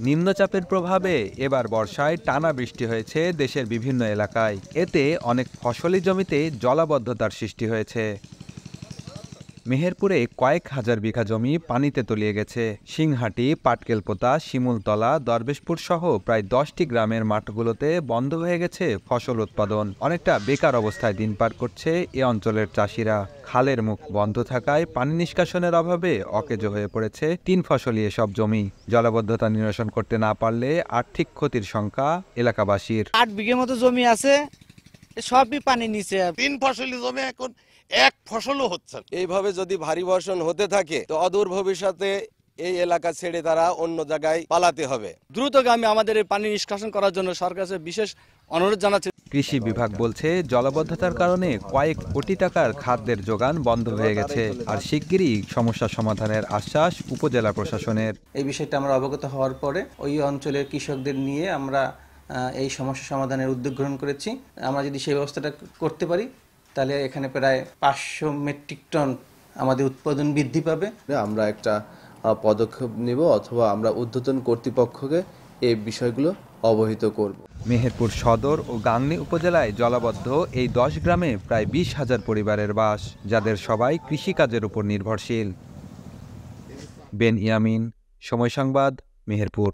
নিম্নচাপের প্রভাবে এবার বর্ষায় টানা বৃষ্টি হয়েছে দেশের বিভিন্ন এলাকায়। এতে অনেক ফসলি জমিতে জলাবদ্ধতার সৃষ্টি হয়েছে। মেহেরপুরে কয়েক হাজার বিঘা জমি পানিতে তলিয়ে গেছে। সিংহাটি, পাটকেলপোতা, শিমুলতলা, দরবেশপুর সহ প্রায় 10টি গ্রামের মাঠগুলোতে বন্ধ হয়ে গেছে ফসল উৎপাদন। অনেকটা বেকার অবস্থায় দিন পার করছে এ অঞ্চলের চাষিরা। খালের মুখ বন্ধ থাকায় পানি নিষ্কাশনের অভাবে অকেজো হয়ে পড়েছে 3 ফসলি এসব জমি। জলাবদ্ধতা নিরসন করতে না পারলে আর্থিক ক্ষতির শঙ্কা এলাকাবাসীর। 8 বিঘে মতো জমি আছে, সবই পানি নিচে। 3 ফসলি জমি এখন এক ফসলও হচ্ছে। এইভাবে যদি ভারী বর্ষণ হতে থাকে তো অদূর ভবিষ্যতে এই এলাকা ছেড়ে তারা অন্য জায়গায় পালাতে হবে। দ্রুতগামী আমাদের এই পানি নিষ্কাশন করার জন্য সরকারের বিশেষ অনুরোধ জানাচ্ছি। কৃষি বিভাগ বলছে জলাবদ্ধতার কারণে কয়েক কোটি টাকার খাদ্যের যোগান বন্ধ হয়ে গেছে। আর শিগগিরই সমস্যা সমাধানের আশ্বাস উপজেলা প্রশাসনের। এই বিষয়টা আমরা অবগত হওয়ার পরে ওই অঞ্চলের কৃষকদের নিয়ে আমরা এই সমস্যা সমাধানের উদ্যোগ গ্রহণ করেছি। আমরা যদি সেই ব্যবস্থাটা করতে পারি তাহলে এখানে প্রায় 500 মেট্রিক টন আমাদের উৎপাদন বৃদ্ধি পাবে। আমরা একটা পদক্ষেপ নেব অথবা আমরা ঊর্ধ্বতন কর্তৃপক্ষকে এই বিষয়গুলো অবহিত করব। মেহেরপুর সদর ও গাংনী উপজেলায় জলাবদ্ধ এই 10 গ্রামে প্রায় 20,000 পরিবারের বাস, যাদের সবাই কৃষিকাজের উপর নির্ভরশীল। বেন ইয়ামিন, সময় সংবাদ, মেহেরপুর।